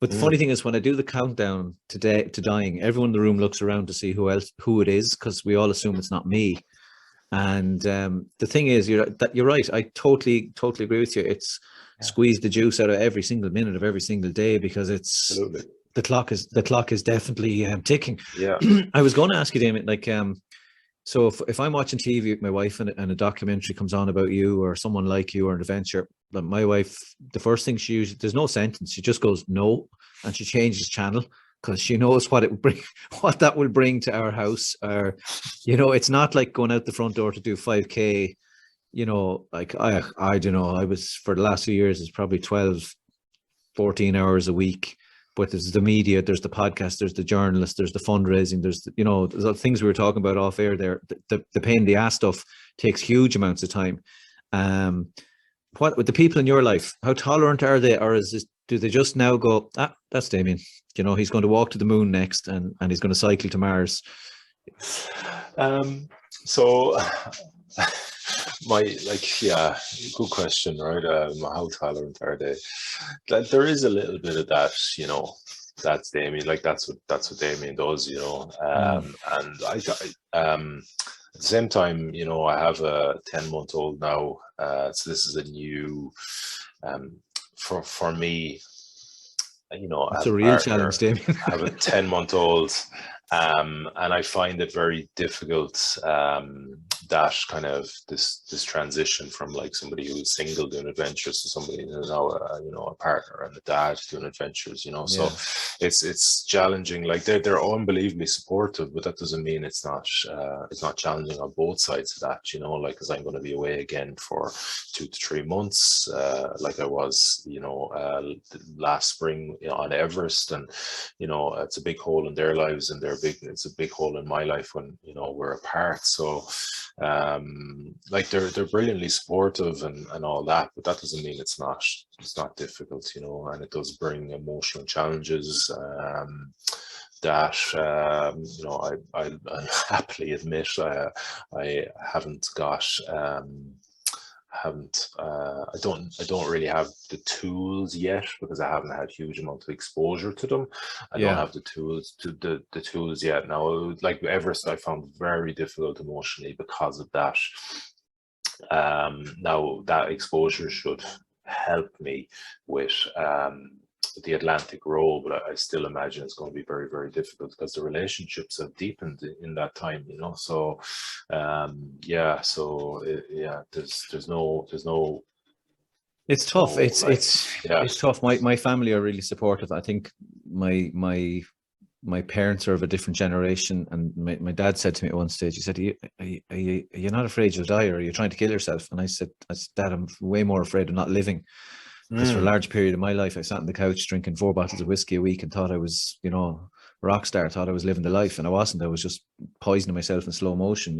But the funny thing is, when I do the countdown to dying, everyone in the room looks around to see who it is, because we all assume it's not me. And the thing is, you're right. I totally agree with you. It's squeeze the juice out of every single minute of every single day, because it's Absolutely. the clock is definitely ticking. Yeah. I was going to ask you, Damien, like, so if I'm watching TV with my wife and a documentary comes on about you or someone like you or an adventure, like my wife, the first thing she usually, there's no sentence, she just goes no, and she changes channel, because she knows what it will bring, what that will bring to our house. Or, it's not like going out the front door to do 5K. Like I don't know. I was, for the last few years, it's probably 12, 14 hours a week. But there's the media, there's the podcast, there's the journalists, there's the fundraising, there's the things we were talking about off air there. The pain in the ass stuff takes huge amounts of time. What with the people in your life, how tolerant are they, or do they just now go, that's Damien, he's going to walk to the moon next, and he's going to cycle to Mars? So good question, right? How tolerant are they? There is a little bit of that, that's Damien, like that's what Damien does, and I at the same time, I have a 10-month-old now, so this is a new for me, It's a real challenge, Damien. I have a 10-month-old, and I find it very difficult, that kind of this transition from like somebody who's single doing adventures to somebody who's now a partner and a dad doing adventures. So it's challenging. Like they're unbelievably supportive, but that doesn't mean it's not challenging on both sides of that. Like, because I'm going to be away again for 2 to 3 months, like I was last spring on Everest, and it's a big hole in their lives, and it's a big hole in my life when we're apart. So like they're brilliantly supportive and all that, but that doesn't mean it's not difficult, and it does bring emotional challenges that I happily admit I haven't got. I don't really have the tools yet, because I haven't had huge amount of exposure to them. I don't have the tools yet. Now, like Everest, I found very difficult emotionally because of that. Now that exposure should help me with the Atlantic row, but I still imagine it's going to be very, very difficult, because the relationships have deepened in that time, So, there's no. It's tough. It's tough. My family are really supportive. I think my parents are of a different generation, and my dad said to me at one stage, he said, are you not afraid you'll die, or are you trying to kill yourself? And I said, Dad, I'm way more afraid of not living. Because for a large period of my life, I sat on the couch drinking 4 bottles of whiskey a week and thought I was, rock star, thought I was living the life, and I wasn't. I was just poisoning myself in slow motion,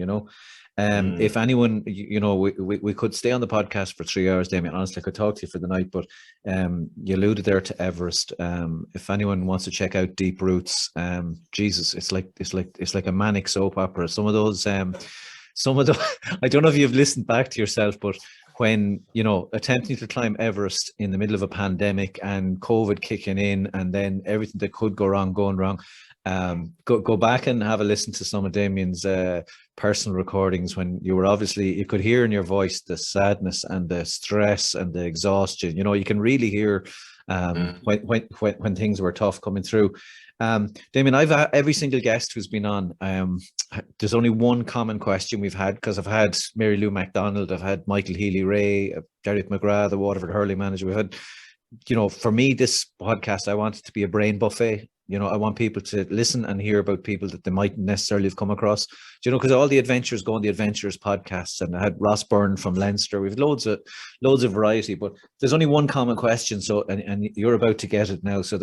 If anyone, we could stay on the podcast for 3 hours, Damien. Honestly, I could talk to you for the night, but you alluded there to Everest. If anyone wants to check out Deep Roots, Jesus, it's like a manic soap opera. Some of those, I don't know if you've listened back to yourself, but when, attempting to climb Everest in the middle of a pandemic and COVID kicking in, and then everything that could go wrong going wrong, go back and have a listen to some of Damien's personal recordings, when you could hear in your voice the sadness and the stress and the exhaustion. You can really hear when things were tough coming through. Damien, I've every single guest who's been on, there's only one common question we've had, because I've had Mary Lou MacDonald, I've had Michael Healy-Rae, Derek McGrath, the Waterford hurling manager. We've had, for me, this podcast, I want it to be a brain buffet. I want people to listen and hear about people that they mightn't necessarily have come across, because all the adventures go on the Adventures podcasts, and I had Ross Byrne from Leinster. We've loads of variety, but there's only one common question. So, and you're about to get it now. So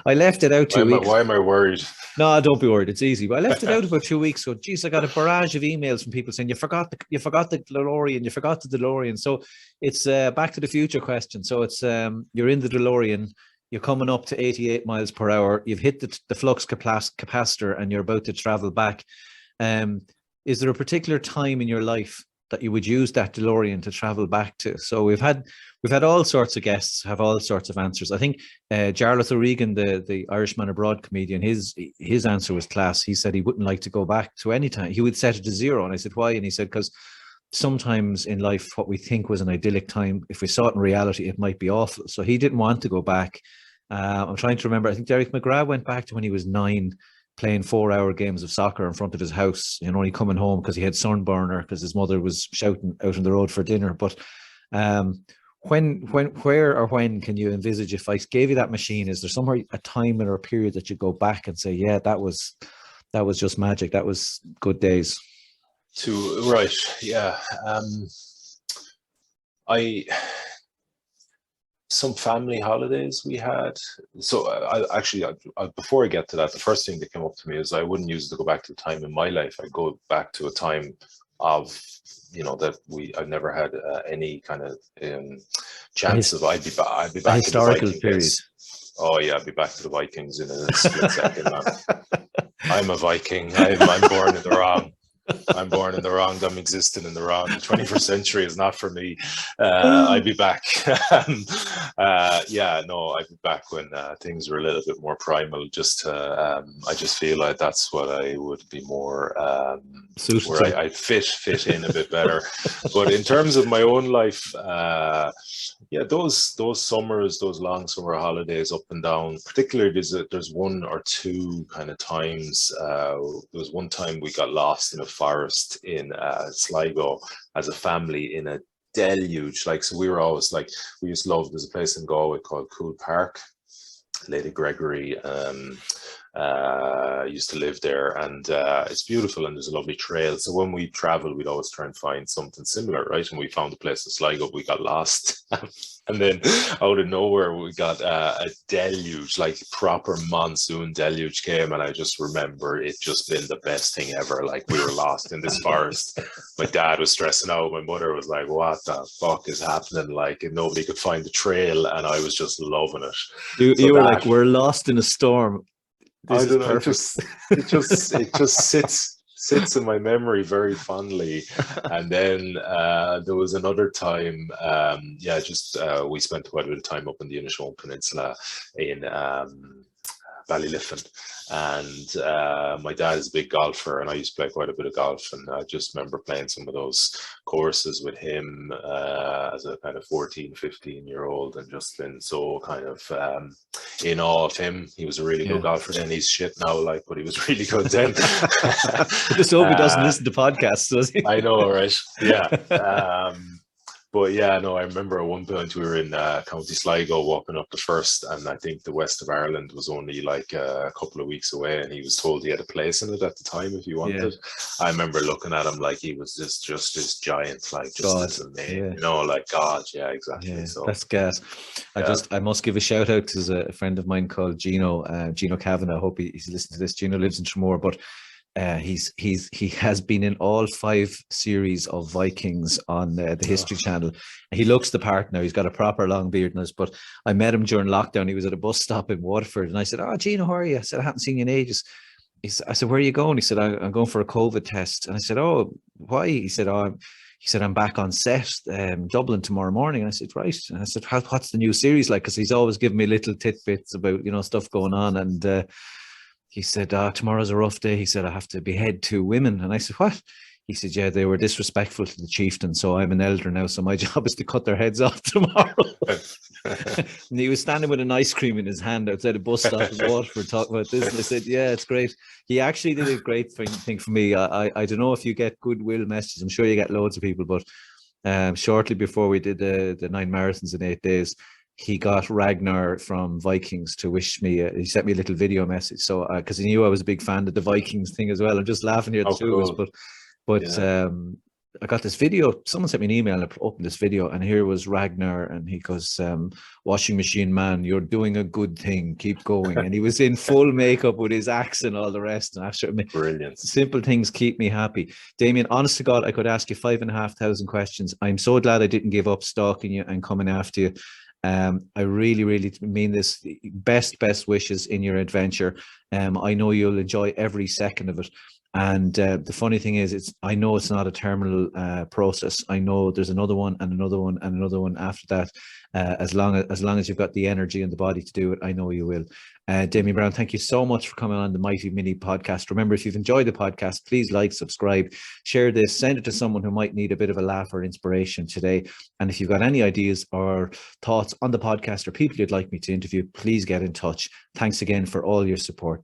I left it out 2 weeks. Why am I worried? No, don't be worried. It's easy. But I left it out about 2 weeks ago. Geez, I got a barrage of emails from people saying you forgot the DeLorean. You forgot the DeLorean. So it's Back to the Future question. So it's you're in the DeLorean. You're coming up to 88 miles per hour. You've hit the flux capacitor, and you're about to travel back. Is there a particular time in your life that you would use that DeLorean to travel back to. So we've had all sorts of guests have all sorts of answers. I think Jarlath O'Regan, the Irishman abroad comedian, his answer was class. He said he wouldn't like to go back to any time. He would set it to 0. And I said, why? And he said, because sometimes in life, what we think was an idyllic time, if we saw it in reality, it might be awful. So he didn't want to go back. I'm trying to remember. I think Derek McGrath went back to when he was 9, playing 4-hour games of soccer in front of his house, and only coming home because he had sunburn or because his mother was shouting out on the road for dinner. But where or when can you envisage, if I gave you that machine, is there somewhere, a time or a period that you go back and say, yeah, that was just magic, that was good days? Right, yeah. Some family holidays we had. So I before I get to that, the first thing that came up to me is I wouldn't use it to go back to a time in my life. I'd go back to a time of, that I've never had any kind of chance of. I'd be back in the historical Viking period. days. Oh yeah, I'd be back to the Vikings in a split second. I'm a Viking. I'm born in the wrong. I'm born in the wrong. I'm existing in the wrong. The 21st century is not for me. I'd be back. Yeah, no, I'd be back when things were a little bit more primal. I just feel like that's what I would be more where I'd fit in a bit better. But in terms of my own life, yeah, those summers, those long summer holidays up and down, particularly there's one or two kind of times. There was one time we got lost in a forest in Sligo as a family in a deluge. So we were always we used to love, there's a place in Galway called Cool Park. Lady Gregory used to live there, and it's beautiful, and there's a lovely trail. So when we travel, we'd always try and find something similar, right? And we found a place in Sligo, we got lost. And then out of nowhere, we got a deluge, proper monsoon deluge came. And I just remember it just been the best thing ever. We were lost in this forest. My dad was stressing out. My mother was like, what the fuck is happening? And nobody could find the trail. And I was just loving it. You were like, we're lost in a storm. I don't know. It just sits in my memory very fondly. And then there was another time, we spent quite a bit of time up in the Inishowen Peninsula in Ballyliffin. And my dad is a big golfer, and I used to play quite a bit of golf. And I just remember playing some of those courses with him as a kind of 14, 15-year-old, and just been so kind of in awe of him. He was a really good golfer then. He's shit now, but he was really good then. Just hope he doesn't listen to podcasts, does he? I know, right? Yeah. But yeah, no, I remember at one point we were in County Sligo walking up the First, and I think the west of Ireland was only a couple of weeks away, and he was told he had a place in it at the time if he wanted. Yeah. I remember looking at him like he was just this giant, this amazing, God. Yeah, exactly. Yeah, so that's gas. I must give a shout out to a friend of mine called Gino Kavanagh. I hope he's listening to this. Gino lives in Tramore, but he has been in all 5 series of Vikings on the History Channel. He looks the part now. He's got a proper long beard now. But I met him during lockdown. He was at a bus stop in Waterford, and I said, "Oh, Gino, how are you?" I said, "I haven't seen you in ages." I said, "Where are you going?" He said, "I'm going for a COVID test." And I said, "Oh, why?" He said, "I'm back on set, Dublin tomorrow morning." And I said, "Right." And I said, "What's the new series like?" Because he's always giving me little tidbits about stuff going on. And he said, "Tomorrow's a rough day." He said, "I have to behead 2 women." And I said, "What?" He said, "Yeah, they were disrespectful to the chieftain. So I'm an elder now. So my job is to cut their heads off tomorrow." And he was standing with an ice cream in his hand outside a bus stop in Waterford talking about this. And I said, "Yeah, it's great." He actually did a great thing for me. I don't know if you get goodwill messages. I'm sure you get loads of people, but shortly before we did the 9 marathons in 8 days, he got Ragnar from Vikings to wish me. He sent me a little video message. So because he knew I was a big fan of the Vikings thing as well. I'm just laughing here at the two of us, but yeah. I got this video. Someone sent me an email, and I opened this video, and here was Ragnar, and he goes, "Washing machine man, you're doing a good thing. Keep going." And he was in full makeup with his axe and all the rest. And after brilliant, simple things keep me happy. Damian, honest to God, I could ask you 5,500 questions. I'm so glad I didn't give up stalking you and coming after you. I really, really mean this. Best wishes in your adventure. I know you'll enjoy every second of it. And the funny thing is, I know it's not a terminal process. I know there's another one and another one and another one after that. As long as you've got the energy and the body to do it, I know you will. Damien Brown, thank you so much for coming on the Mighty Mini podcast. Remember, if you've enjoyed the podcast, please like, subscribe, share this, send it to someone who might need a bit of a laugh or inspiration today. And if you've got any ideas or thoughts on the podcast or people you'd like me to interview, please get in touch. Thanks again for all your support.